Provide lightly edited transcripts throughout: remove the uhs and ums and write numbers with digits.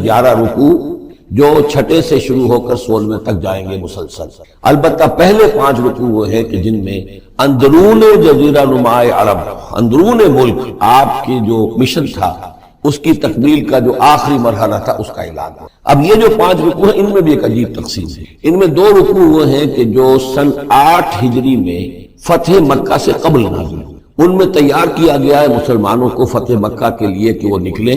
11 رکوع جو چھٹے سے شروع ہو کر 16ویں تک جائیں گے مسلسل۔ البتہ پہلے 5 رکوع وہ ہیں کہ جن میں اندرون جزیرہ نما عرب، اندرون ملک آپ کی جو مشن تھا اس کی تکمیل کا جو آخری مرحلہ تھا اس کا اعلان ہوا۔ اب یہ جو 5 رکوع ہیں ان میں بھی ایک عجیب تقسیم ہے۔ ان میں 2 رکوع وہ ہیں کہ جو سن 8 ہجری میں فتح مکہ سے قبل نازل ہوئے، ان میں تیار کیا گیا ہے مسلمانوں کو فتح مکہ کے لیے کہ وہ نکلیں،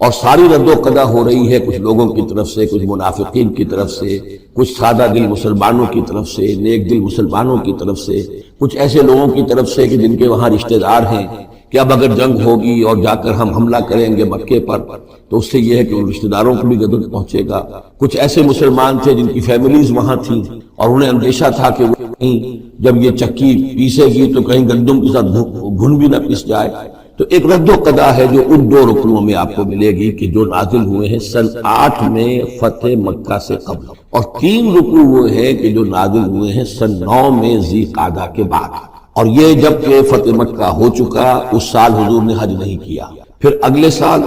اور ساری رد و قضا ہو رہی ہے کچھ لوگوں کی طرف سے، کچھ منافقین کی طرف سے، کچھ سادہ دل مسلمانوں کی طرف سے، نیک دل مسلمانوں کی طرف سے، کچھ ایسے لوگوں کی طرف سے کہ جن کے وہاں رشتہ دار ہیں کہ اب اگر جنگ ہوگی اور جا کر ہم حملہ کریں گے مکے پر تو اس سے یہ ہے کہ ان رشتہ داروں کو بھی غضب پہنچے گا۔ کچھ ایسے مسلمان تھے جن کی فیملیز وہاں تھیں اور انہیں اندیشہ تھا کہ وہ کہیں جب یہ چکی پیسے گی تو کہیں گندم کے ساتھ گھن بھی نہ پس جائے۔ تو ایک رد و قضا ہے جو ان 2 رکنوں میں آپ کو ملے گی کہ جو نازل ہوئے ہیں سن 8 میں فتح مکہ سے قبل، اور 3 رکوع وہ ہیں کہ جو نازل ہوئے ہیں سن 9 میں ذی قعدہ کے بعد۔ اور یہ جب کہ فتح مکہ ہو چکا، اس سال حضور نے حج نہیں کیا، پھر اگلے سال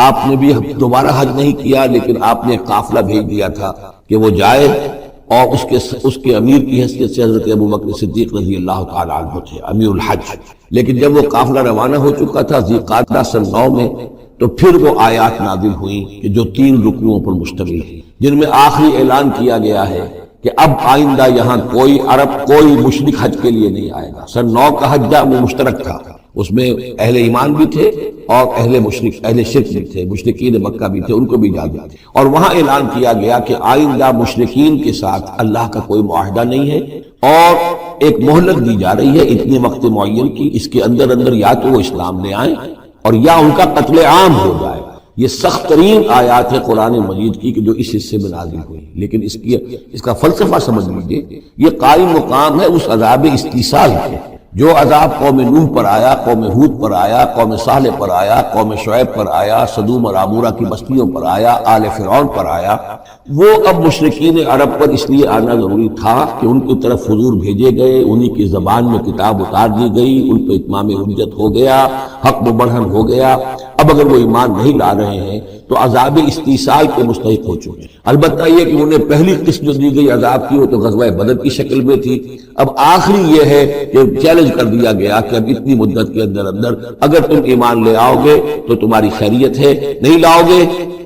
آپ نے بھی دوبارہ حج نہیں کیا، لیکن آپ نے قافلہ بھیج دیا تھا کہ وہ جائے، اور اس کے امیر کی حیثیت سے حضرت ابوبکر صدیق رضی اللہ تعالیٰ عنہ تھے امیر الحج۔ لیکن جب وہ قافلہ روانہ ہو چکا تھا ذی قعدہ سن 9 میں، تو پھر وہ آیات نازل ہوئیں کہ جو 3 رکوعوں پر مشتمل ہیں، جن میں آخری اعلان کیا گیا ہے کہ اب آئندہ یہاں کوئی عرب کوئی مشرک حج کے لیے نہیں آئے گا۔ سن 9 کا حج وہ مشترک تھا، اس میں اہل ایمان بھی تھے اور اہل شرک بھی تھے، مشرکین مکہ بھی تھے، ان کو بھی اجازت تھی۔ اور وہاں اعلان کیا گیا کہ آئندہ مشرکین کے ساتھ اللہ کا کوئی معاہدہ نہیں ہے، اور ایک مہلت دی جا رہی ہے اتنے وقت معین کی، اس کے اندر یا تو وہ اسلام لے آئیں اور یا ان کا قتل عام ہو جائے۔ یہ سخت ترین آیات ہے قرآن مجید کی کہ جو اس حصے میں نازل ہوئی، لیکن اس کا فلسفہ سمجھ لیجیے، یہ قائم مقام ہے اس عذاب استیصال کے جو عذاب قوم نوح پر آیا، قوم ہود پر آیا، قوم صالح پر آیا، قوم شعیب پر آیا، سدوم اور عمورہ کی بستیوں پر آیا، آل فرعون پر آیا، وہ اب مشرکین عرب پر اس لیے آنا ضروری تھا کہ ان کی طرف حضور بھیجے گئے، انہی کی زبان میں کتاب اتار دی گئی، ان پہ اتمام حجت ہو گیا، حق بڑھن ہو گیا۔ اب اگر وہ ایمان نہیں لا رہے ہیں تو عذاب استیصال کے مستحق ہو چکے۔ البتہ یہ کہ انہیں پہلی قسط جو دی گئی عذاب کی وہ تو غزوہ بدر کی شکل میں تھی، اب آخری یہ ہے کہ چیلنج کر دیا گیا کہ اب اتنی مدت کے اندر اگر تم ایمان لے آؤ گے تو تمہاری خیریت ہے، نہیں لاؤ گے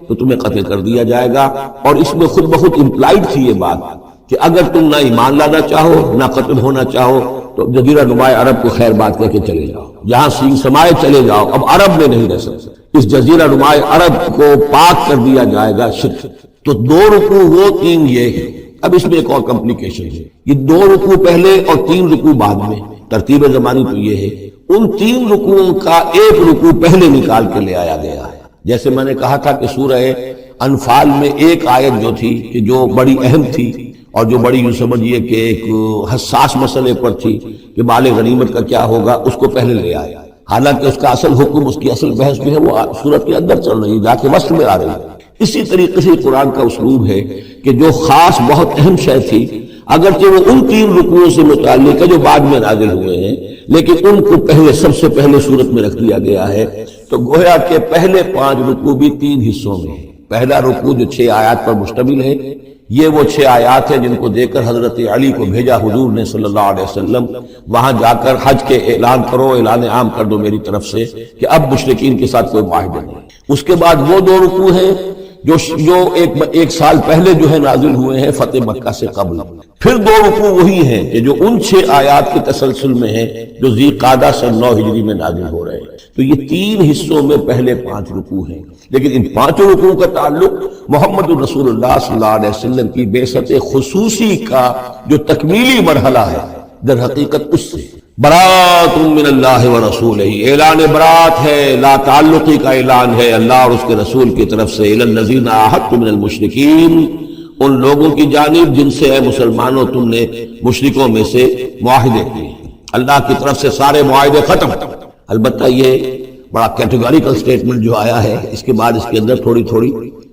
تو تمہیں قتل کر دیا جائے گا۔ اور اس میں خود بخود امپلائڈ تھی یہ بات کہ اگر تم نہ ایمان لانا چاہو نہ قتل ہونا چاہو تو جزیرہ نما عرب کو خیر بات کہہ کے چلے جاؤ، جہاں سین سمائے چلے جاؤ، اب عرب میں نہیں رہ سکتے، اس جزیرہ نما عرب کو پاک کر دیا جائے گا شرک۔ تو 2 رکوع وہ 3 یہ ہے۔ اب اس میں ایک اور کمپلیکیشن ہے، یہ 2 رکوع پہلے اور 3 رکوع بعد میں، ترتیب زمانی تو یہ ہے، ان 3 رکوعوں کا ایک رکوع پہلے نکال کے لے آیا گیا ہے۔ جیسے میں نے کہا تھا کہ سورہ انفال میں ایک آیت جو تھی کہ جو بڑی اہم تھی اور جو بڑی یوں سمجھیے کہ ایک حساس مسئلے پر تھی کہ مال غنیمت کا کیا ہوگا، اس کو پہلے لے آیا، حالانکہ اس کا اصل حکم، اس کی اصل بحث بھی ہے وہ سورت کے اندر چل رہی ہے، جا کے وسط میں آ رہی ہے۔ اسی طریقے سے قرآن کا اسلوب ہے کہ جو خاص بہت اہم شے تھی، اگرچہ وہ ان 3 رکوعوں سے متعلق ہے جو بعد میں نازل ہوئے ہیں، لیکن ان کو پہلے سب سے پہلے سورت میں رکھ دیا گیا ہے۔ تو گویا کہ پہلے 5 رکوع بھی 3 حصوں میں ہے۔ پہلا رکوع جو 6 آیات پر مشتمل ہے، یہ وہ 6 آیات ہیں جن کو دے کر حضرت علی کو بھیجا حضور نے صلی اللہ علیہ وسلم، وہاں جا کر حج کے اعلان کرو، اعلان عام کر دو میری طرف سے کہ اب مشرکین کے ساتھ کوئی معاہدہ نہیں۔ اس کے بعد وہ 2 رکوع ہیں جو ایک سال پہلے جو ہے نازل ہوئے ہیں فتح مکہ سے قبل۔ پھر 2 رکوع وہی ہیں کہ جو ان 6 آیات کے تسلسل میں ہیں جو ذی قعدہ سن 9 ہجری میں نازل ہو رہے ہیں۔ تو یہ 3 حصوں میں پہلے 5 رکوع ہیں، لیکن ان 5 رکوع کا تعلق محمد رسول اللہ صلی اللہ علیہ وسلم کی بعثت خصوصی کا جو تکمیلی مرحلہ ہے در حقیقت اس سے برات من اللہ ورسولہ، اعلان برات ہے، لا تعلقی کا اعلان ہے اللہ اور اس کے رسول کی طرف سے، الی الذین عاہدتم من المشرکین، ان لوگوں کی جانب جن سے اے مسلمانوں تم نے مشرکوں میں سے معاہدے کیے، اللہ کی طرف سے سارے معاہدے ختم۔ البتہ یہ بڑا کیٹیگوریکل سٹیٹمنٹ جو آیا ہے، اس کے بعد اس کے اندر تھوڑی تھوڑی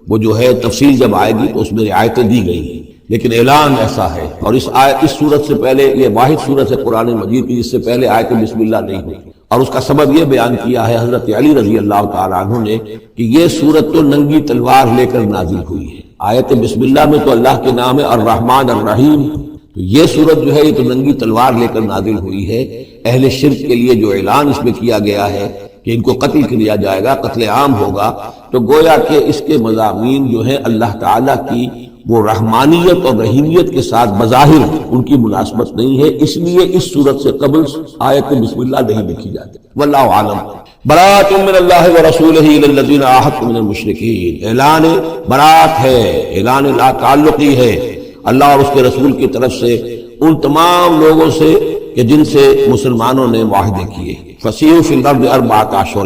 وہ جو ہے تفصیل جب آئے گی تو اس میں رعایتیں دی گئی ہیں، لیکن اعلان ایسا ہے۔ اور اس صورت سے پہلے یہ واحد صورت ہے قرآن مجید کی جس سے پہلے آیت بسم اللہ نہیں ہوئی، اور اس کا سبب یہ بیان کیا ہے حضرت علی رضی اللہ تعالیٰ عنہ نے کہ یہ سورت تو ننگی تلوار لے کر نازل ہوئی ہے۔ آیت بسم اللہ میں تو اللہ کے نام ہے الرحمن الرحیم، تو یہ سورت جو ہے یہ تو ننگی تلوار لے کر نازل ہوئی ہے۔ اہل شرک کے لیے جو اعلان اس میں کیا گیا ہے کہ ان کو قتل کیا جائے گا، قتل عام ہوگا، تو گویا کہ اس کے مضامین جو ہیں اللہ تعالیٰ کی وہ رحمانیت اور رحیمیت کے ساتھ بظاہر ان کی مناسبت نہیں ہے، اس لیے اس صورت سے قبل آیت بسم اللہ نہیں لکھی جاتی۔ واللہ عالم۔ برات من اللہ ورسولہ الی الذین عاہدتم من المشرکین، اعلان برات ہے، اعلان لا تعلقی ہے اللہ اور اس کے رسول کی طرف سے ان تمام لوگوں سے کہ جن سے مسلمانوں نے معاہدے کیے۔ فسیحوا فی الارض اربعۃ اشہر،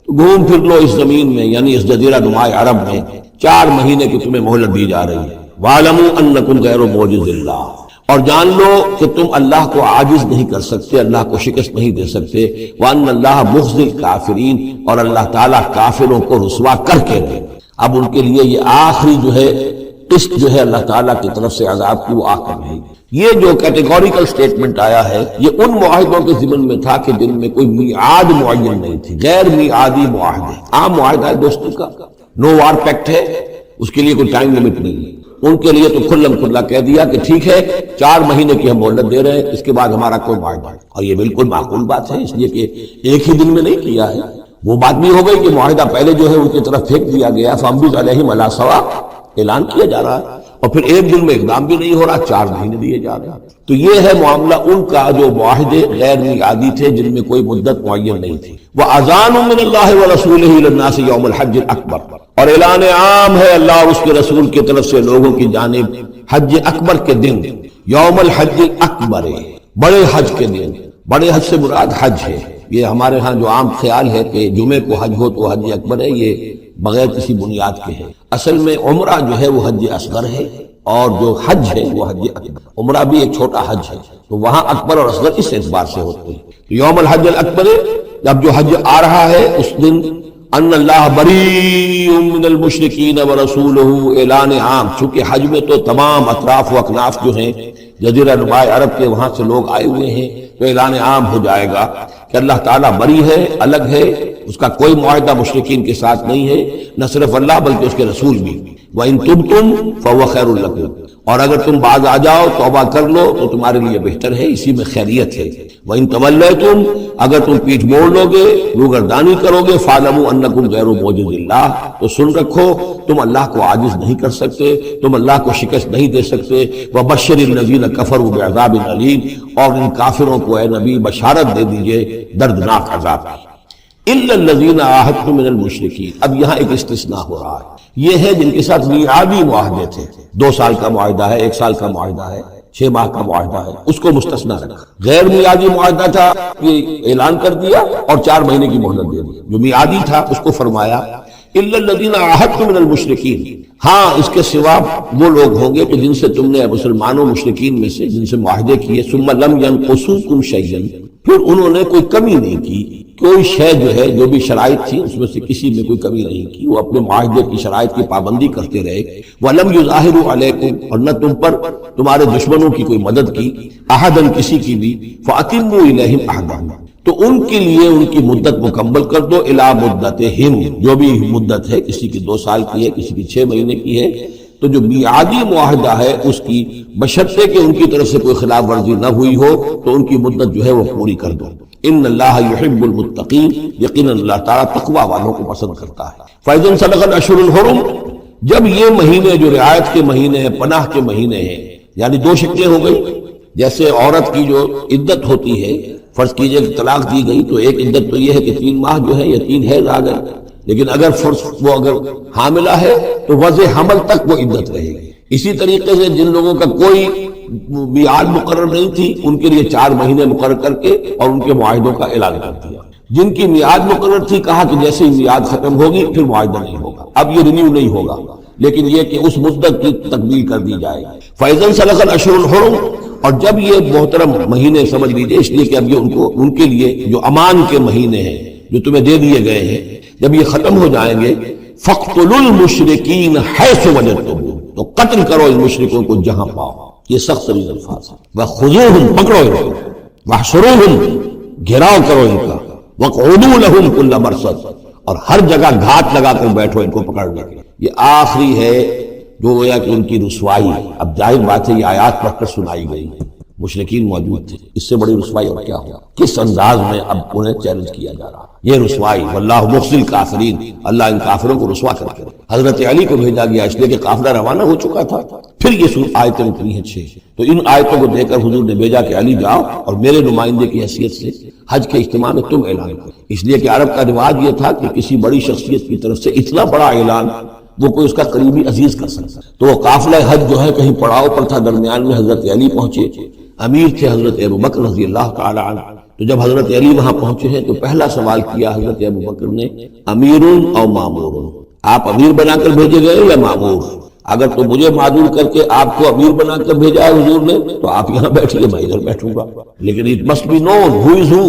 تو گھوم پھر لو اس زمین میں یعنی اس جزیرہ نما عرب میں 4 مہینے کی تمہیں مہلت دی جا رہی ہے۔ وَاعْلَمُوا أَنَّكُمْ غَيْرُ مُعْجِزِ اللَّهِ، اور جان لو کہ تم اللہ کو عاجز نہیں کر سکتے، اللہ کو شکست نہیں دے سکتے۔ وَأَنَّ اللَّهَ مُخْزِي الْكَافِرِينَ، اور اللہ تعالیٰ کافروں کو رسوا کر کے دے۔ اب ان کے لیے یہ آخری جو ہے قسط جو ہے اللہ تعالیٰ کی طرف سے عذاب کی وہ آ کر رہی۔ یہ جو کیٹیگوریکل سٹیٹمنٹ آیا ہے یہ ان معاہدوں کے ضمن میں تھا کہ جن میں کوئی میعاد معین نہیں تھی، غیر میعادی معاہدے۔ عام معاہدہ ہے دوستی کا، نو وار پیکٹ ہے، اس کے لیے کوئی ٹائم لمٹ نہیں ہے۔ ان کے لیے تو کھلم کھلا کہہ دیا کہ ٹھیک ہے 4 مہینے کی ہم مہلت دے رہے ہیں، اس کے بعد ہمارا کوئی معاہدہ نہیں۔ اور یہ بالکل معقول بات ہے، اس لیے کہ ایک ہی دن میں نہیں کیا ہے۔ وہ بات بھی ہو گئی کہ معاہدہ پہلے جو ہے ان کی طرف پھینک دیا گیا، فَامْضُوا عَلَيْهِمْ عَلَىٰ سَوَاءٍ، اعلان کیا جا رہا ہے، اور پھر ایک دن میں اقدام بھی نہیں ہو رہا، 4 مہینے دیے جا رہے ہیں۔ تو یہ ہے معاملہ ان کا جو معاہدے غیر میعادی تھے جن میں کوئی مدت معین نہیں تھی۔ وَأَذَانٌ مِّنَ اللَّهِ وَرَسُولِهِ إِلَى النَّاسِ يَوْمَ الْحَجِّ الْأَكْبَرِ، اور اعلان عام ہے اللہ اور اس کے رسول کی طرف سے لوگوں کی جانب حج اکبر کے دن، یوم الحج الاکبر، بڑے حج کے دن۔ بڑے حج سے مراد حج ہے، یہ ہمارے ہاں جو عام خیال ہے کہ جمعے کو حج ہو تو حج اکبر ہے، یہ بغیر کسی بنیاد کے ہے۔ اصل میں عمرہ جو ہے وہ حج اصغر ہے، اور جو حج ہے وہ حج اکبر۔ عمرہ بھی ایک چھوٹا حج ہے، تو وہاں اکبر اور اصغر اس اعتبار سے ہوتے ہیں۔ یوم الحج الاکبر، جب جو حج آ رہا ہے اس دن ان اللہ بریء من المشرکین ورسولہ، اعلان عام، چونکہ حج میں تو تمام اطراف و اکناف جو ہیں جزیرہ نما عرب کے وہاں سے لوگ آئے ہوئے ہیں، تو اعلان عام ہو جائے گا کہ اللہ تعالیٰ بری ہے، الگ ہے، اس کا کوئی معاہدہ مشرکین کے ساتھ نہیں ہے، نہ صرف اللہ بلکہ اس کے رسول بھی۔ وَإِن تُبْتُمْ فَهُوَ خَيْرٌ لَكُمْ، اور اگر تم باز آ جاؤ، توبہ کر لو تو تمہارے لیے بہتر ہے، اسی میں خیریت ہے۔ وَإِن تَوَلَّيْتُمْ، اگر تم پیٹھ موڑ لو گے، روگردانی کرو گے، فَاعْلَمُوا أَنَّكُمْ غَيْرُ مُعْجِزِ اللَّهِ، تو سن رکھو تم اللہ کو عاجز نہیں کر سکتے، تم اللہ کو شکست نہیں دے سکتے۔ وَبَشِّرِ الَّذِينَ كَفَرُوا بِعَذَابٍ أَلِيمٍ، اور ان کافروں کو اے نبی بشارت دے دیجئے دردناک عذاب کی۔ إِلَّا الَّذِينَ عَاهَدتُّم مِّنَ الْمُشْرِكِينَ، اب یہاں ایک استثناء ہو رہا ہے، یہ ہے جن کے ساتھ میعادی معاہدے تھے، 2 سال کا معاہدہ ہے، 1 سال کا معاہدہ ہے، 6 ماہ کا معاہدہ ہے، اس کو مستثنیٰ رکھا۔ غیر میعادی معاہدہ تھا، یہ اعلان کر دیا اور 4 مہینے کی مہلت دے دی۔ جو میعادی تھا اس کو فرمایا إِلَّا الَّذِينَ عَاهَدتُّم مِّنَ الْمُشْرِكِينَ، ہاں اس کے سوا وہ لوگ ہوں گے کہ جن سے تم نے مسلمانوں مشرکین میں سے جن سے معاہدے کیے، ثُمَّ لَمْ يَنْقُصُوكُمْ شَيْئًا، پھر انہوں نے کوئی کمی نہیں کی، کوئی شے جو ہے جو بھی شرائط تھی اس میں سے کسی میں کوئی کمی نہیں کی، وہ اپنے معاہدے کی شرائط کی پابندی کرتے رہے۔ وَلَمْ يُظَاهِرُوا عَلَيْكُمْ، اور نہ تم پر تمہارے دشمنوں کی کوئی مدد کی، أَحَدًا کسی کی بھی، فَأَتِمُّوا إِلَيْهِمْ عَهْدَهُمْ، تو ان کے لیے ان کی مدت مکمل کر دو، الی مدتہم، جو بھی مدت ہے، کسی کی 2 سال کی ہے، کسی کی 6 مہینے کی ہے، تو جو میعادی معاہدہ ہے اس کی بشرطے کہ ان کی طرف سے کوئی خلاف ورزی نہ ہوئی ہو تو ان کی مدت جو ہے وہ پوری کر دو۔ ان اللہ یحب المتقین، یقینا اللہ تعالیٰ تقوی والوں کو پسند کرتا ہے۔ فَإِذَا انْسَلَخَ الْأَشْهُرُ الْحُرُمُ، جب یہ مہینے جو رعایت کے مہینے ہیں، پناہ کے مہینے ہیں، یعنی 2 شکلیں ہو گئی، جیسے عورت کی جو عدت ہوتی ہے، فرض کیجئے کہ طلاق دی گئی تو ایک عدت تو یہ ہے کہ 3 ماہ جو ہے یا 3 حیض آ گئے، لیکن اگر وہ اگر حاملہ ہے تو وضع حمل تک وہ عدت رہے گی۔ اسی طریقے سے جن لوگوں کا کوئی میعاد مقرر نہیں تھی ان کے لیے 4 مہینے مقرر کر کے اور ان کے معاہدوں کا اعلان کر دیا۔ جن کی میعاد مقرر تھی کہا کہ جیسے ہی میعاد ختم ہوگی پھر معاہدہ نہیں ہوگا، اب یہ رینیو نہیں ہوگا، لیکن یہ کہ اس مدت کی تکمیل کر دی جائے۔ فَإِذَا انْسَلَخَ الْأَشْهُرُ الْحُرُمُ، اور جب یہ محترم مہینے سمجھ لیجیے، اس لیے کہ اب یہ ان کے لیے جو امان کے مہینے ہیں جو تمہیں دے دیے گئے ہیں، جب یہ ختم ہو جائیں گے، فَاقْتُلُوا الْمُشْرِكِينَ حَيْثُ وَجَدتُّمُوهُمْ، تو قتل کرو ان مشرکوں کو جہاں پاؤ۔ یہ سخت ترین الفاظ ہیں۔ وَخُذُوهُمْ، پکڑو ان کو، وَاحْصُرُوهُمْ، گھیراؤ کرو ان کا، وَقْعُدُوا لَهُمْ كُلَّ مَرْصَدٍ، اور ہر جگہ گھات لگا کر بیٹھو ان کو پکڑنے کے لیے۔ یہ آخری ہے جو گویا کہ ان کی رسوائی۔ اب ظاہر بات ہے یہ آیات پڑھ کر سنائی گئی، مشرکین موجود تھے، اس سے بڑی رسوائی اور کیا ہو؟ کس انداز میں اب انہیں چیلنج کیا جا رہا ہے، یہ رسوائی۔ واللہ مخزی الکافرین، اللہ ان کافروں کو رسوا کر کے۔ حضرت علی کو بھیجا گیا اس لیے کہ قافلہ روانہ ہو چکا تھا۔ پھر یہ آیتیں اتنی ہیں 6، تو ان آیتوں کو دیکھ کر حضور نے بھیجا کہ علی جاؤ اور میرے نمائندے کی حیثیت سے حج کے اجتماع میں تم اعلان کرو، اس لیے کہ عرب کا رواج یہ تھا کہ کسی بڑی شخصیت کی طرف سے اتنا بڑا اعلان وہ کوئی اس کا قریبی عزیز کر سکتا۔ تو وہ قافلہ حج جو ہے کہیں پڑاؤ پر تھا، درمیان میں حضرت علی پہنچے، امیر تھے حضرت ابوبکر رضی اللہ تعالی عنہ۔ تو جب حضرت علی وہاں پہنچے ہیں تو پہلا سوال کیا حضرت ابوبکر نے، امیر او مامور، آپ امیر بنا کر بھیجے گئے یا مامور؟ اگر تو مجھے معذور کر کے آپ کو امیر بنا کر بھیجا ہے حضور نے تو آپ یہاں بیٹھیے، میں ادھر بیٹھوں گا، لیکن اٹ مسٹ بی نون ہو از ہو،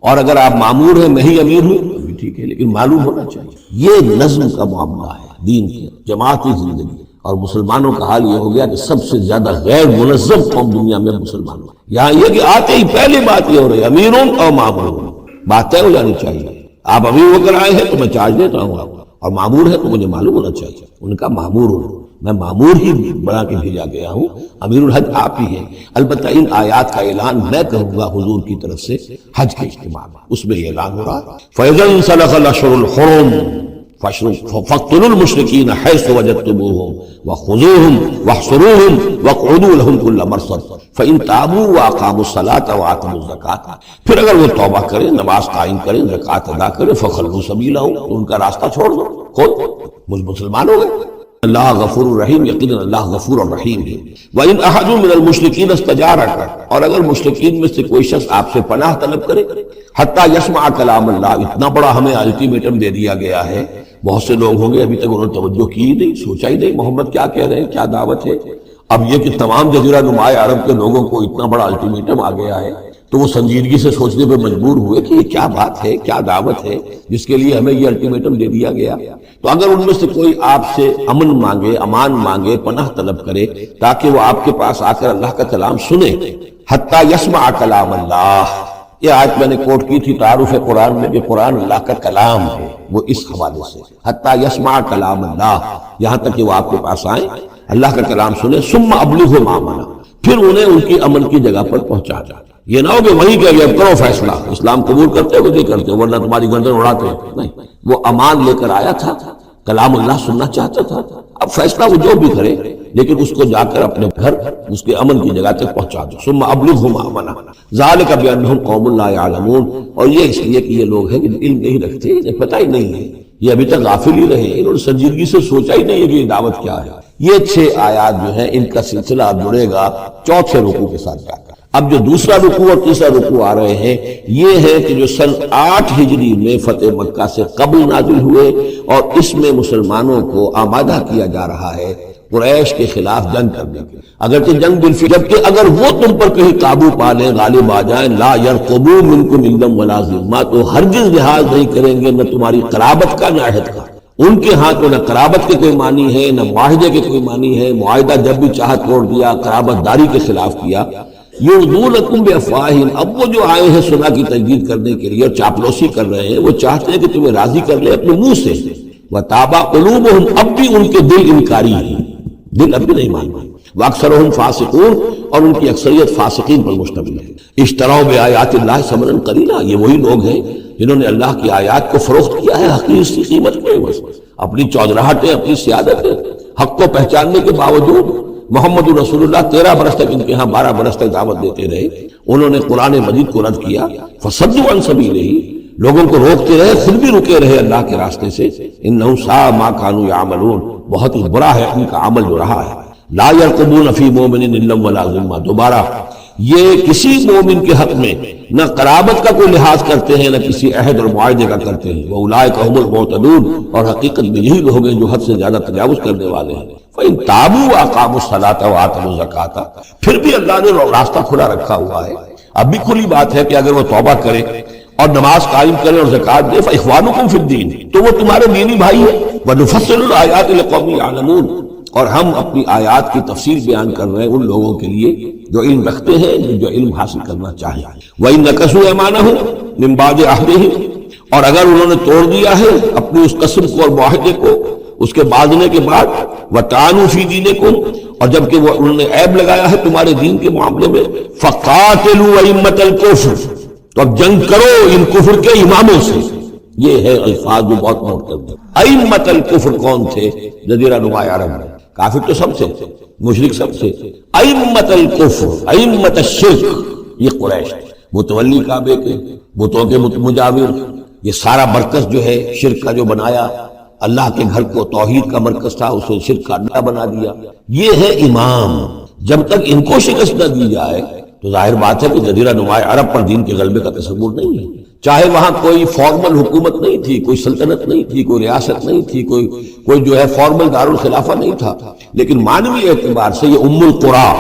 اور اگر آپ مامور ہیں میں ہی امیر ہوں تو بھی ٹھیک ہے، لیکن معلوم ہونا چاہیے۔ یہ نظم کا معاملہ ہے دین کی، جماعتی زندگی، اور مسلمانوں کا حال یہ ہو گیا کہ سب سے زیادہ غیر منظم قوم دنیا میں مسلمان۔ یہاں یہ کہ آتے ہی پہلی بات یہ ہو رہی ہے امیروں اور ماموروں، بات طے ہو جانی چاہیے۔ آپ امیر ہو کر آئے ہیں تو میں چارج دیتا ہوں، اور مامور ہے تو مجھے معلوم ہونا چاہیے۔ ان کا مامور ہوں، میں مامور ہی بنا کے بھیجا گیا ہوں، امیر الحج آپ ہی ہیں۔ البتہ ان آیات کا اعلان میں کروں گا حضور کی طرف سے حج کے اجتماع میں، اس میں یہ اعلان ہو رہا ہے فَإِذَا انْسَلَخَ الْأَشْهُرُ الْحُرُمُ فَاقْتُلُوا الْمُشْرِكِينَ حَيْثُ وَجَدتُّمُوهُمْ وَخُذُوهُمْ وَاحْصُرُوهُمْ وَاقْعُدُوا لَهُمْ كُلَّ مَرْصَدٍ فَإِنْ تَابُوا وَأَقَامُوا الصَّلَاةَ وَآتَوُا الزَّكَاةَ، پھر اگر وہ توبہ کریں، نماز قائم کریں، زکوٰۃ ادا کریں، فَخَلُّوا سَبِيلَهُمْ، تو ان کا راستہ چھوڑ دو، خود مسلمان ہو گئے۔ اللہ غفور الرحیم، یقیناً اللہ غفور الرحیم ہے۔ وَإِنْ أَحَدٌ مِّنَ الْمُشْرِكِينَ اسْتَجَارَكَ، اور اگر مشرکین میں سے کوئی شخص آپ سے پناہ طلب کرے، حتیٰ یسمع کلام اللہ، اتنا بڑا ہمیں الٹیمیٹم دے دیا گیا ہے، بہت سے لوگ ہوں گے ابھی تک انہوں نے توجہ کی ہی نہیں، سوچا ہی نہیں محمد کیا کہہ رہے ہیں، کیا دعوت ہے۔ اب یہ کہ تمام جزیرہ نماء عرب کے لوگوں کو اتنا بڑا الٹیمیٹم آ گیا ہے تو وہ سنجیدگی سے سوچنے پہ مجبور ہوئے کہ یہ کیا بات ہے، کیا دعوت ہے جس کے لیے ہمیں یہ الٹیمیٹم دے دیا گیا۔ تو اگر ان میں سے کوئی آپ سے امن مانگے، امان مانگے، پناہ طلب کرے تاکہ وہ آپ کے پاس آ کر اللہ کا کلام سنے، حتیٰ یسمع کلام اللہ، یہ آیت میں نے کوٹ کی تھی تعارف قرآن میں کہ قرآن اللہ کا کلام ہے، وہ اس حوالے سے حتیٰ یسمع کلام اللہ، یہاں تک کہ وہ آپ کے پاس آئیں، اللہ کا کلام سنیں، ثم ابلغ مامنا، پھر انہیں ان کی امن کی جگہ پر پہنچا جائے۔ یہ نہ ہو کہ وہیں کہ اب کرو فیصلہ، اسلام قبول کرتے ہو کہ نہیں کرتے ہو ورنہ تمہاری گردن اڑاتے ہیں، نہیں، وہ امان لے کر آیا تھا، کلام اللہ سننا چاہتا تھا، اب فیصلہ وہ جو بھی کرے لیکن اس کو جا کر اپنے گھر اس کے امن کی جگہ تک پہنچا دو۔ ثم ابلغهم مامنا ذلك بانهم قوم لا يعلمون، اور یہ اس لیے کہ یہ لوگ ہیں کہ علم نہیں رکھتے، انہیں پتہ ہی نہیں ہے، یہ ابھی تک غافل ہی رہے، انہوں نے سنجیدگی سے سوچا ہی نہیں ہے کہ یہ دعوت کیا ہے۔ یہ 6 آیات جو ہیں ان کا سلسلہ اب جڑے گا چوتھے رکوع کے ساتھ جا کر۔ اب جو دوسرا رکوع اور تیسرا رکوع آ رہے ہیں یہ ہے کہ جو سن 8 ہجری میں فتح مکہ سے قبل نازل ہوئے، اور اس میں مسلمانوں کو آمادہ کیا جا رہا ہے قریش کے خلاف جنگ کرنے کے، اگرچہ جنگ بالفعل، جبکہ اگر وہ تم پر کہیں قابو پا لیں، غالب آ جائیں، لا یرقبوا منکم الا ولا ذمہ، تو ہرگز لحاظ نہیں کریں گے نہ تمہاری قرابت کا نہ عہد کا۔ ان کے ہاں تو نہ قرابت کے کوئی معنی ہے نہ معاہدے کے کوئی معنی ہے، معاہدہ جب بھی چاہا توڑ دیا، قرابت داری کے خلاف کیا۔ یرضونکم بافواہہم، اب وہ جو آئے ہیں صلح کی تجدید کرنے کے لیے اور چاپلوسی کر رہے ہیں، وہ چاہتے ہیں کہ تمہیں راضی کر لے اپنے منہ سے، وتابا قلوبہم، اب بھی ان کے دل انکاری ہیں، دل اب بھی نہیں مان رہے، واکثرہم فاسقون، اور ان کی اکثریت فاسقین پر مشتمل ہے۔ اشتروا بآیات اللہ ثمنا قلیلا، یہ وہی لوگ ہیں جنہوں نے اللہ کی آیات کو فروخت کیا ہے حقیر سی قیمت پہ، بس اپنی چودراہٹیں، اپنی سیادتیں، حق کو پہچاننے کے باوجود۔ محمد رسول اللہ 13 برس تک ان کے ہاں 12 برس تک دعوت دیتے رہے، انہوں نے قرآن مجید کو رد کیا، فصدوا عن سبیلہ، لوگوں کو روکتے رہے، خود بھی رکے رہے اللہ کے راستے سے۔ انہم ساء ما كانوا يعملون، بہت ہی برا ہے ان کا عمل جو رہا ہے۔ لا يرقبون فی مومن الا ولا ذمہ، دوبارہ یہ کسی مومن کے حق میں نہ قرابت کا کوئی لحاظ کرتے ہیں نہ کسی عہد اور معاہدے کا کرتے ہیں۔ وَأُولَٰئِكَ هُمُ الْمُعْتَدُونَ، اور حقیقت میں یہی لوگ ہیں جو حد سے زیادہ تجاوز کرنے والے ہیں۔ فَإِن تَابُوا وَأَقَامُوا الصَّلَاةَ وَآتَوُا الزَّكَاةَ، پھر بھی اللہ نے راستہ کھلا رکھا ہوا ہے۔ اب بھی کھلی بات ہے کہ اگر وہ توبہ کرے اور نماز قائم کرے اور زکوٰۃ دے، فَإِخْوَانُكُمْ فِي الدِّينِ، تو وہ تمہارے دینی بھائی ہیں۔ وَنُفَصِّلُ الْآيَاتِ لِقَوْمٍ يَعْلَمُونَ، اور ہم اپنی آیات کی تفصیل بیان کر رہے ہیں ان لوگوں کے لیے جو علم رکھتے ہیں، جو علم حاصل کرنا چاہیں۔ وَإِن نَكَثُوا أَيْمَانَهُم مِّن بَعْدِ عَهْدِهِمْ، اور اگر انہوں نے توڑ دیا ہے اپنی اس قسم کو اور معاہدے کو اس کے باندھنے کے بعد، وَطَعَنُوا فِي دِينِكُمْ، اور جبکہ وہ انہوں نے عیب لگایا ہے تمہارے دین کے معاملے میں، فَقَاتِلُوا أَئِمَّةَ الْكُفْرِ، تو اب جنگ کرو ان کفر کے اماموں سے۔ یہ ہے الفاظ جو بہت نوٹ کر دیں۔ ائمۃ الکفر کون تھے جزیرہ نما عرب میں؟ کافر تو سب سے، مشرک سب سے۔ ائمۃ الکفر، ائمۃ الشرک، یہ قریش، متولی کعبے کے، بتوں کے مجاور، یہ سارا مرکز جو ہے شرک کا جو بنایا، اللہ کے گھر کو توحید کا مرکز تھا اسے شرک کا اڈا بنا دیا، یہ ہے امام۔ جب تک ان کو شکست نہ دی جائے تو ظاہر بات ہے کہ جزیرہ نما عرب پر دین کے غلبے کا تصور نہیں ہے۔ چاہے وہاں کوئی فارمل حکومت نہیں تھی، کوئی سلطنت نہیں تھی، کوئی ریاست نہیں تھی، کوئی جو ہے فارمل دارالخلافہ نہیں تھا، لیکن معنوی اعتبار سے یہ ام القریٰ،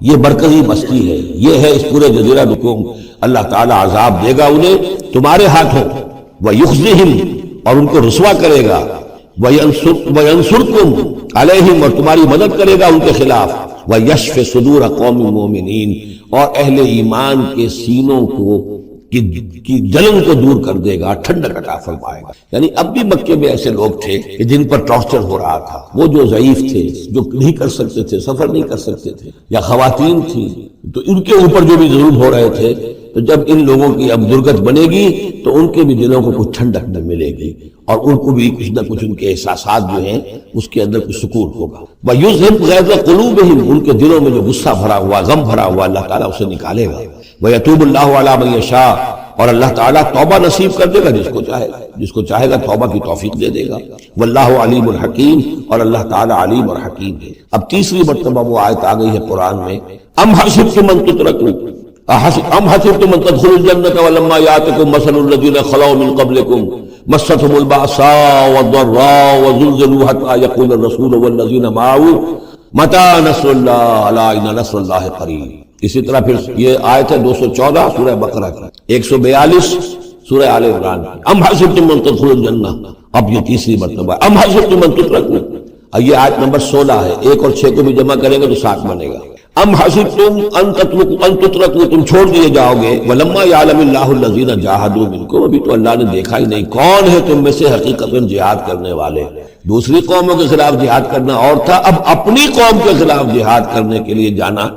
یہ مرکزی بستی ہے، یہ ہے اس پورے جزیرہ کو اللہ تعالیٰ عذاب دے گا انہیں تمہارے ہاتھوں، وَيُخْزِهِمْ، اور ان کو رسوا کرے گا، وَيَنْصُرْكُمْ عَلَيْهِمْ، اور تمہاری مدد کرے گا ان کے خلاف، وَيَشْفِ صُدُورَ قَوْمٍ مُؤْمِنِينَ، اور اہل ایمان کے سینوں کو کی جلن کو دور کر دے گا، ٹھنڈک عطا فرمائے گا۔ یعنی اب بھی مکے میں ایسے لوگ تھے کہ جن پر ٹارچر ہو رہا تھا، وہ جو ضعیف تھے، جو نہیں کر سکتے تھے، سفر نہیں کر سکتے تھے، یا خواتین تھی، تو ان کے اوپر جو بھی ظلم ہو رہے تھے، تو جب ان لوگوں کی اب درگت بنے گی تو ان کے بھی دلوں کو کچھ ٹھنڈک نہ ملے گی، اور ان کو بھی کچھ نہ کچھ ان کے احساسات جو ہیں اس کے اندر کچھ سکون ہوگا۔ وَيُذْهِبْ غَيْظَ قُلُوبِهِمْ، ان کے دلوں میں جو غصہ بھرا ہوا، غم بھرا ہوا، اللہ تعالیٰ اسے نکالے گا۔ وَيَتُوبُ اللَّهُ عَلَىٰ مَن يَشَاءُ، اور اللہ تعالیٰ توبہ نصیب کر دے گا جس کو چاہے گا توبہ کی توفیق دے دے گا۔ واللہ علیم الحکیم، اور اللہ تعالیٰ علیم اور حکیم ہے۔ اب تیسری مرتبہ وہ آیت آ گئی ہے قرآن میں، ام حسبتم ان تترکوا، ام حسبتم ان تدخلوا الجنة ولما یأتکم مثل الذین خلوا من قبلکم مستهم البأساء والضراء وزلزلوا حتى يقول الرسول والذین معه متى نصر اللہ الا ان نصر اللہ قریب۔ اسی طرح پھر یہ آیت ہے 214 سورہ بقرہ کی، 142 سورہ آل عمران کی، ام حسبتم ان تدخلوا الجنہ، اب یہ تیسری مرتبہ ام حسبتم ان تترکوا، اب یہ آیت نمبر 16 ہے، 1 اور 6 کو بھی جمع کریں گے تو 7 بنے گا۔ ام حسبتم ان تترکوا، تم چھوڑ دیے جاؤ گے، ولما یعلم اللہ الذین جاہدوا منکم، ابھی تو اللہ نے دیکھا ہی نہیں کون ہے تم میں سے حقیقت میں جہاد کرنے والے۔ دوسری قوموں کے خلاف جہاد کرنا اور تھا، اب اپنی قوم کے خلاف جہاد کرنے کے لیے جانا،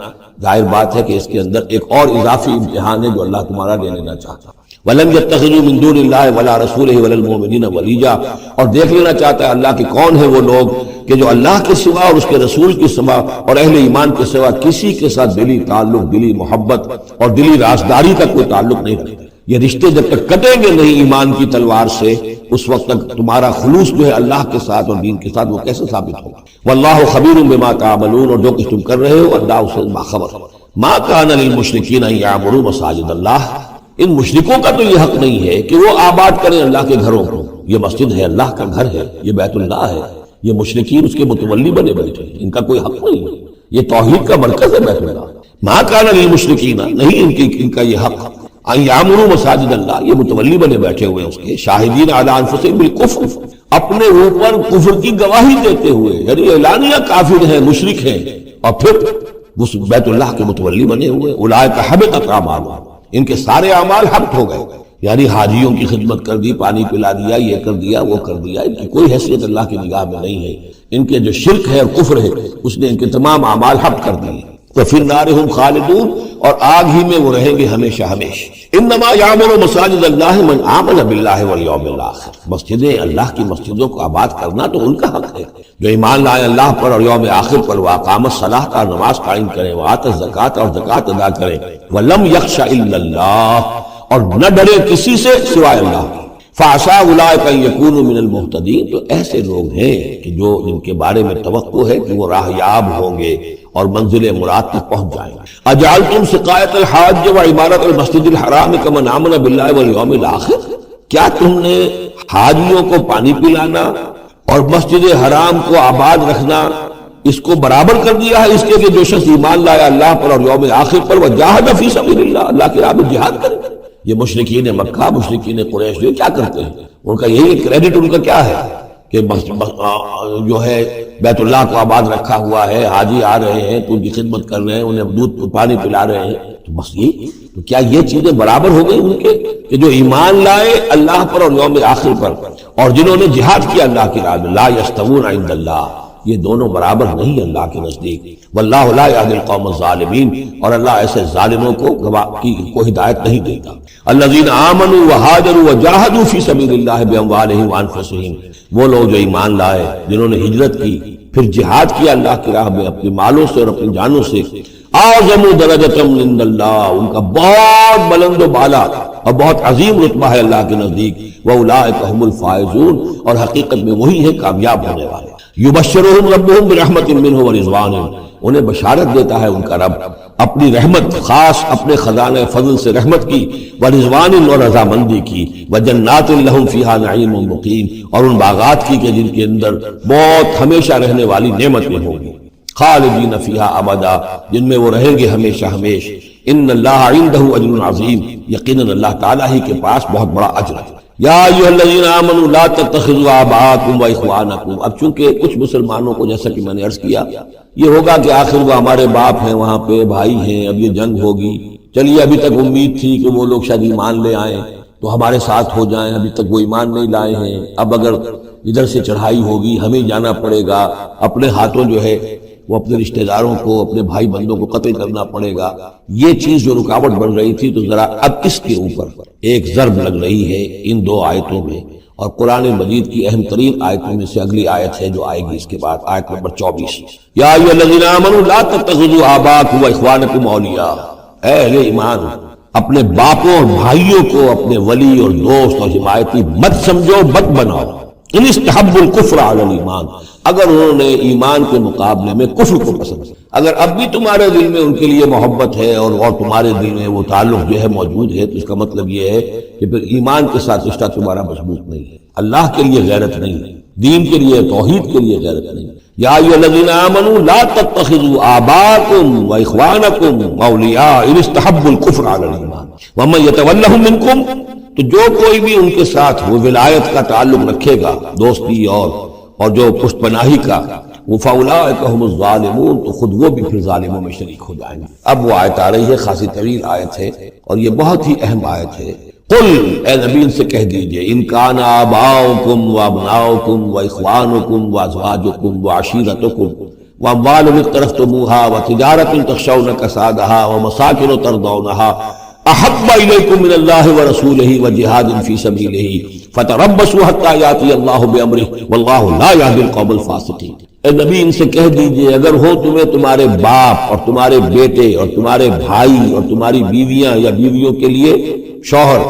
ظاہر بات ہے کہ اس کے اندر ایک اور اضافی امتحان ہے جو اللہ تمہارا لے لینا چاہتا۔ وَلَمْ يَتَّخِذُوا مِن دُونِ اللَّهِ وَلَا رَسُولِهِ وَلَا الْمُؤْمِنِينَ وَلِيًّا، اور دیکھ لینا چاہتا ہے اللہ کہ کون ہے وہ لوگ کہ جو اللہ کے سوا اور اس کے رسول کے سوا اور اہل ایمان کے سوا کسی کے ساتھ دلی تعلق، دلی محبت اور دلی رازداری کا کوئی تعلق نہیں رکھتے۔ یہ رشتے جب تک کٹیں گے نہیں ایمان کی تلوار سے، اس وقت تک تمہارا خلوص جو ہے اللہ کے ساتھ اور دین کے ساتھ وہ کیسے ثابت ہوگا۔ واللہ خبیر بما تعملون، اور جو کچھ تم کر رہے ہو اللہ اسے باخبر۔ ما کان للمشرکین ان یعمروا مساجد اللہ، ان مشرکوں کا تو یہ حق نہیں ہے کہ وہ آباد کریں اللہ کے گھروں کو، یہ مسجد ہے، اللہ کا گھر ہے، یہ بیت اللہ ہے، یہ مشرکین اس کے متولی بنے بیٹھے، ان کا کوئی حق نہیں ہے، یہ توحید کا مرکز ہے بیت اللہ۔ ما کان للمشرکین، نہیں ان کا یہ حق ان یعمروا مساجد اللہ، یہ متولی بنے بیٹھے ہوئے اس کے، شاہدین علی انفسہم بالکفر، اپنے اوپر کفر کی گواہی دیتے ہوئے، یعنی اعلانیہ کافر ہیں، مشرک ہیں، اور پھر اس بیت اللہ کے متولی بنے ہوئے۔ اولئک حبطت اعمالهم، ان کے سارے اعمال حبط ہو گئے، یعنی حاجیوں کی خدمت کر دی، پانی پلا دیا، یہ کر دیا، وہ کر دیا، ان کی کوئی حیثیت اللہ کی نگاہ میں نہیں ہے۔ ان کے جو شرک ہے اور کفر ہے اس نے ان کے تمام اعمال حبط کر دیے۔ وفی النار ہم خالدون، اور آگ ہی میں وہ رہیں گے ہمیشہ ہمیشہ۔ انما یعمر مساجد اللہ من آمن باللہ والیوم الآخر، مسجدیں اللہ کی مسجدوں کو آباد کرنا تو ان کا حق ہے جو ایمان لائے اللہ پر اور یوم آخر پر، واقام الصلاۃ، اور نماز قائم کریں، وآت الزکوٰۃ، اور زکوٰۃ ادا کریں، ولم یخش الا اللہ، اور نہ ڈرے کسی سے سوائے اللہ۔ فعسیٰ اولئک ان یکونوا من المہتدین، تو ایسے لوگ ہیں کہ جو جن کے بارے میں توقع ہے کہ وہ راہ یاب ہوں گے اور منزل مراد تک پہنچ جائیں گے۔ اجعلتم سقایۃ الحاج وعمارۃ المسجد الحرام کمن آمن باللہ والیوم الآخر، کیا تم نے حاجیوں کو پانی پلانا اور مسجد حرام کو آباد رکھنا اس کو برابر کر دیا ہے اس کے کہ جو شخص ایمان لایا اللہ پر اور یوم آخر پر، وجاہد فی سبیل اللہ، اللہ کی راہ میں جہاد کرے۔ یہ مشرکین مکہ، مشرکین قریش جو کیا کرتے ہیں، ان کا یہی کریڈٹ ان کا کیا ہے کہ جو ہے بیت اللہ کو آباد رکھا ہوا ہے، حاجی آ رہے ہیں تو ان کی خدمت کر رہے ہیں، انہیں دودھ پانی پلا رہے ہیں، تو بس یہ تو کیا یہ چیزیں برابر ہو گئی ان کے کہ جو ایمان لائے اللہ پر اور یوم آخر پر، اور جنہوں نے جہاد کیا اللہ کی راہ میں؟ لا یستوون عند اللہ، یہ دونوں برابر نہیں اللہ کے نزدیک۔ واللہ لا یہدی القوم الظالمین، اور اللہ ایسے ظالموں کو ہدایت نہیں دیتا۔ الذین آمنوا وہاجروا وجاہدوا فی سبیل اللہ باموالہم وانفسہم، وہ لوگ جو ایمان لائے، جنہوں نے ہجرت کی پھر جہاد کیا اللہ کی راہ میں اپنے مالوں سے اور اپنی جانوں سے۔ اعظم درجۃ عند اللہ، ان کا بہت بلند و بالا اور بہت عظیم رتبہ ہے اللہ کے نزدیک۔ واولئک هم الفائزون، اور حقیقت میں وہی ہے کامیاب ہونے والے۔ یبشرہم ربہم برحمت منہ ورضوان، انہیں بشارت دیتا ہے ان کا رب اپنی رحمت، خاص اپنے خزانہ فضل سے رحمت کی، ورضوان اور رضامندی کی، وجنات لہم فیہا نعیم مقیم، اور ان باغات کی کہ جن کے اندر بہت ہمیشہ رہنے والی نعمتیں ہوں گی، خالدین فیہا ابدا، جن میں وہ رہیں گے ہمیشہ ہمیش۔ ان اللہ عندہ اجر عظیم، یقیناً اللہ تعالیٰ ہی کے پاس بہت بڑا اجر ہے۔ یا ایھا الذین آمنوا لا تتخذوا آباءکم واخوانکم، اب چونکہ کچھ مسلمانوں کو جیسا کہ میں نے عرض کیا یہ ہوگا کہ آخر وہ ہمارے باپ ہیں، وہاں پہ بھائی ہیں، اب یہ جنگ ہوگی، چلیے ابھی تک امید تھی کہ وہ لوگ شاید ایمان لے آئیں تو ہمارے ساتھ ہو جائیں، ابھی تک وہ ایمان نہیں لائے ہیں، اب اگر ادھر سے چڑھائی ہوگی ہمیں جانا پڑے گا، اپنے ہاتھوں جو ہے وہ اپنے رشتہ داروں کو، اپنے بھائی بندوں کو قتل کرنا پڑے گا۔ یہ چیز جو رکاوٹ بن رہی تھی، تو ذرا اب اس کے اوپر ایک ضرب لگ رہی ہے ان دو آیتوں میں، اور قرآن مجید کی اہم ترین آیتوں میں سے اگلی آیت ہے جو آئے گی اس کے بعد، آیت نمبر 24۔ یا ایھا الذین آمنوا لا تتخذوا آباءکم واخوانکم اولیاء، اے اہل ایمان اپنے باپوں اور بھائیوں کو اپنے ولی اور دوست اور حمایتی مت سمجھو، مت بناؤ۔ ان استحبوا الکفر علی الایمان، اگر انہوں نے ایمان کے مقابلے میں کفر کو پسند کیا، اگر اب بھی تمہارے دل میں ان کے لیے محبت ہے اور تمہارے دل میں وہ تعلق جو ہے موجود ہے، تو اس کا مطلب یہ ہے کہ پھر ایمان کے ساتھ رشتہ تمہارا مضبوط نہیں ہے، اللہ کے لیے غیرت نہیں ہے، دین کے لیے، توحید کے لیے غیرت نہیں ہے۔ یا ایھا الذین آمنوا لا تتخذوا آباءکم واخوانکم اولیاء ان استحبوا الکفر علی الایمان ومن یتولہم منکم، تو جو کوئی بھی ان کے ساتھ وہ ولایت کا تعلق رکھے گا، دوستی اور جو پشت پناہی کا، وہ فاولئک هم الظالمون، تو خود وہ بھی پھر ظالموں میں شریک ہو جائیں گے۔ اب وہ آیت آ رہی ہے، خاصی طویل آیت ہے اور یہ بہت ہی اہم آیت ہے۔ قل، اے نبی ان سے کہہ دیجئے، ان کان آباؤکم وابناؤکم واخوانکم وازواجکم وعشیرتکم واموال اقترفتموها وتجارۃ تخشون کسادها ومساکن ترضونها احب الیکم من اللہ ورسولہ وجہاد فی سبیلہ فتربصوا حتی یاتی اللہ بامرہ واللہ لا یہدی القوم الفاسقین۔ اے نبی ان سے کہہ دیجئے، اگر ہو تمہیں تمہارے باپ اور تمہارے بیٹے اور تمہارے بھائی اور تمہاری بیویاں یا بیویوں کے لیے شوہر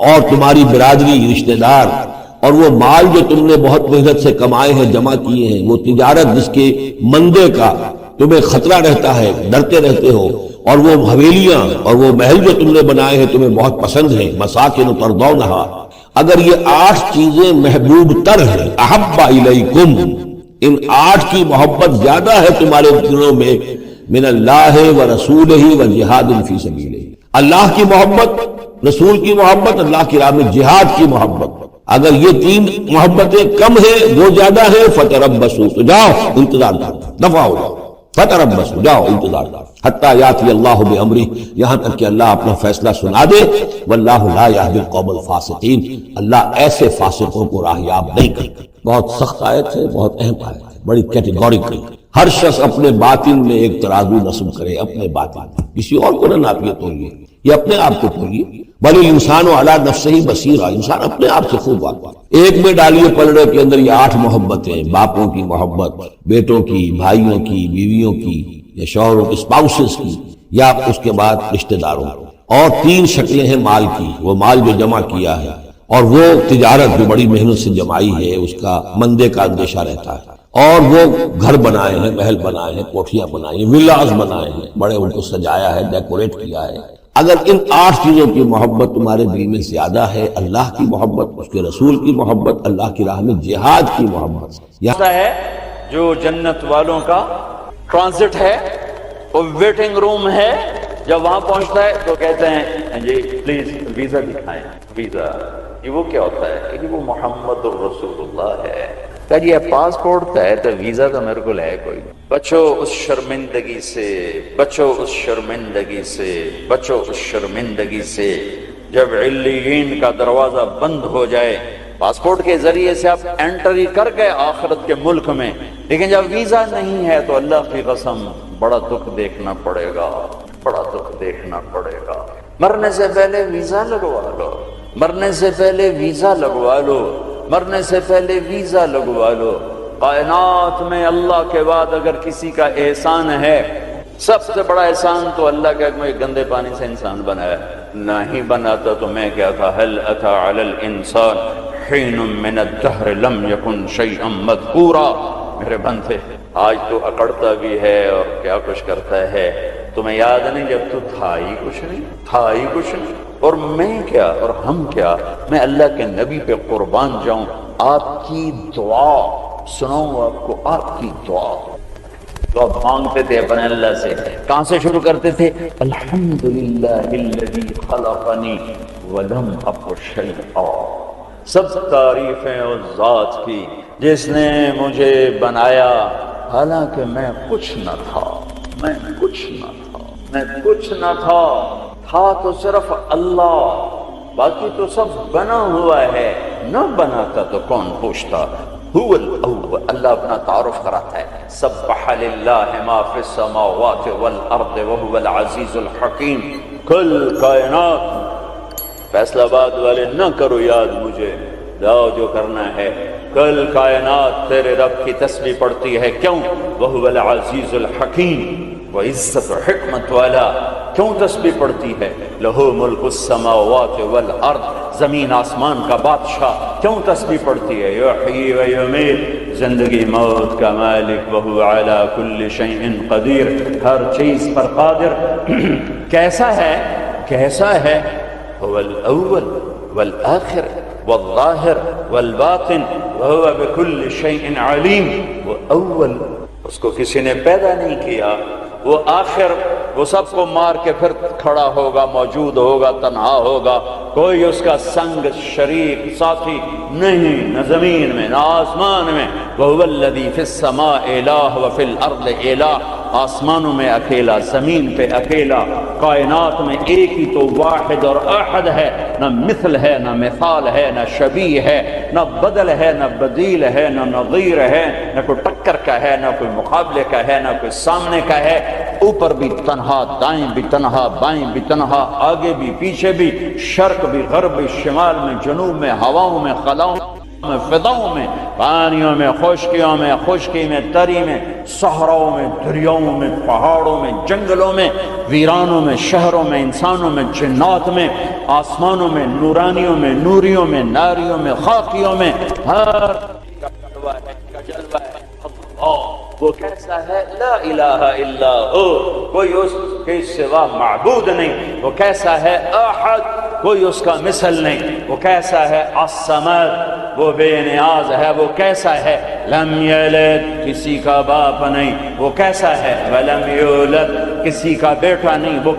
اور تمہاری برادری رشتہ دار، اور وہ مال جو تم نے بہت محنت سے کمائے ہیں، جمع کیے ہیں، وہ تجارت جس کے مندے کا تمہیں خطرہ رہتا ہے، ڈرتے رہتے ہو، اور وہ حویلیاں اور وہ محل جو تم نے بنائے ہیں تمہیں بہت پسند ہیں، مساکن ترضونہا، اگر یہ 8 چیزیں محبوب تر ہیں، احب الیکم، ان 8 کی محبت زیادہ ہے تمہارے دلوں میں، من اللہ ورسولہ وجہاد فی سبیلہ، اللہ کی محبت، رسول کی محبت، اللہ کی راہ میں جہاد کی محبت، اگر یہ 3 محبتیں کم ہیں، وہ زیادہ ہیں، فتربصوا، تو جاؤ انتظار کرو، دفع ہو جاؤ، فتربصوا، جاؤ انتظار کرو، حتی یاتی اللہ بامرہ، یہاں تک کہ اللہ اپنا فیصلہ سنا دے، واللہ لا یہدی القوم الفاسقین، اللہ ایسے فاسقوں کو راہیاب نہیں کرتا۔ بہت سخت آیت ہے، بہت اہم آیت ہے، بڑی کیٹیگوریکل۔ ہر شخص اپنے باطن میں ایک ترازو نصب کرے، اپنے باطن میں، کسی اور کو نہ ناپیے تولیے، یہ اپنے آپ کو تولیے۔ بل الانسان علی نفسہ بصیرہ، انسان اپنے آپ سے خوب واقف۔ ایک میں ڈالیے پلڑے کے اندر یہ 8 محبتیں، باپوں کی محبت، بیٹوں کی، بھائیوں کی، بیویوں کی، یا شوہروں کی، اسپاؤسز کی، یا اس کے بعد رشتہ داروں، اور 3 شکلیں ہیں مال کی، وہ مال جو جمع کیا ہے، اور وہ تجارت جو بڑی محنت سے جمائی ہے، اس کا مندے کا اندیشہ رہتا ہے، اور وہ گھر بنائے ہیں، محل بنائے ہیں، کوٹھیاں بنائی ہیں، ولاز بنائے ہیں، بڑے ان کو سجایا ہے، ڈیکوریٹ کیا ہے۔ اگر ان 8 چیزوں کی محبت تمہارے دل میں زیادہ ہے، اللہ کی محبت، اس کے رسول کی محبت، اللہ کی راہ میں جہاد کی محبت، ایسا ہے جو جنت والوں کا ٹرانزٹ ہے، وہ ویٹنگ روم ہے، جب وہاں پہنچتا ہے تو کہتے ہیں جی پلیز ویزا دکھائیں، ویزا۔ یہ وہ کیا ہوتا ہے کہ وہ محمد الرسول اللہ ہے۔ کہ یہ پاسپورٹ ہے تو ویزا تو میرے کو ہے کوئی. بچو اس شرمندگی سے، بچو اس شرمندگی سے، بچو اس شرمندگی سے. جب علیین کا دروازہ بند ہو جائے، پاسپورٹ کے ذریعے سے آپ انٹری کر گئے آخرت کے ملک میں، لیکن جب ویزا نہیں ہے تو اللہ کی قسم بڑا دکھ دیکھنا پڑے گا، بڑا دکھ دیکھنا پڑے گا. مرنے سے پہلے ویزا لگوا لو، مرنے سے پہلے ویزا لگوا لو، مرنے سے پہلے ویزا لگوا لو. کائنات میں اللہ کے بعد اگر کسی کا احسان ہے، سب سے بڑا احسان تو اللہ کا مجھے گندے پانی سے انسان بنایا. نہیں بناتا تو میں کیا تھا. هل اتى على الانسان حين من الدهر لم يكن شيئا مذكورا. میرے بندے آج تو اکڑتا بھی ہے اور کیا کچھ کرتا ہے، تمہیں یاد نہیں جب تو تھا ہی کچھ نہیں، تھا ہی کچھ نہیں. اور میں کیا اور ہم کیا، میں اللہ کے نبی پہ قربان جاؤں. آپ کی دعا سناؤں آپ کو، آپ کی دعا تو آپ مانگتے تھے اپنے اللہ سے. کہاں سے شروع کرتے تھے؟ الحمدللہ الذی خلقنی ولم اک شیئا. سب تعریفیں اس ذات کی جس نے مجھے بنایا حالانکہ میں کچھ نہ تھا، میں کچھ نہ تھا، میں کچھ نہ تھا. تھا تو صرف اللہ، باقی تو سب بنا ہوا ہے. نہ بناتا تو کون پوچھتا. هو الاول، اللہ اپنا تعارف کراتا ہے. سبح للہ ما فی السماوات والارض وهو العزیز الحکیم. کل کائنات، فیصلہ آباد والے نہ کرو یاد مجھے، جاؤ جو کرنا ہے. کل کائنات تیرے رب کی تسبیح پڑھتی ہے. کیوں؟ وهو العزیز الحکیم، وہ عزت و حکمت والا. کیوں تسبیح پڑھتی ہے؟ لہو ملک السماوات والارض، زمین آسمان کا بادشاہ. کیوں تسبیح پڑھتی ہے؟ یحیی و یمیت، زندگی موت کا مالک. وہو علی کل شیء قدیر، ہر چیز پر قادر. کیسا ہے؟ کیسا ہے؟ هو الاول والآخر والظاہر والباطن وهو بكل شیء علیم. وہ اول، اس کو کسی نے پیدا نہیں کیا. وہ آخر، وہ سب کو مار کے پھر کھڑا ہوگا، موجود ہوگا، تنہا ہوگا، کوئی اس کا سنگ شریک ساتھی نہیں، نہ زمین میں نہ آسمان میں. وَهُوَ الَّذِي فِي السَّمَاءِ إِلَٰهٌ وَفِي الْأَرْضِ إِلَٰهٌ. آسمانوں میں اکیلا، زمین پہ اکیلا، کائنات میں ایک ہی تو واحد اور احد ہے. نہ مثل ہے، نہ مثال ہے، نہ شبیہ ہے، نہ بدل ہے، نہ بدیل ہے، نہ نظیر ہے، نہ کوئی ٹکر کا ہے، نہ کوئی مقابلے کا ہے، نہ کوئی سامنے کا ہے. اوپر بھی تنہا، دائیں بھی تنہا، بائیں بھی تنہا، آگے بھی پیچھے بھی، شرق بھی غرب بھی، شمال میں جنوب میں، ہواؤں میں خلاؤں میں، فضاؤں میں، پانیوں میں، خشکیوں میں، خشکی میں، تری میں، صحراؤں میں، دریاؤں میں، پہاڑوں میں، جنگلوں میں، ویرانوں میں، شہروں میں، انسانوں میں، جنات میں، آسمانوں میں، نورانیوں میں، نوریوں میں، ناریوں میں، خاکیوں میں، ہر جلوہ ہے. وہ کیسا ہے؟ لا الہ الا ہو، کوئی اس کے سوا معبود نہیں. وہ کیسا ہے؟ احد، کوئی اس کا مثل نہیں. وہ کیسا ہے؟ الصمد، وہ بے نیاز ہے. وہ کیسا ہے؟ لم یلد، کسی کا باپ نہیں. وہ کیسا ہے؟ ولم یولد، کسی کا بیٹا نہیں. وہ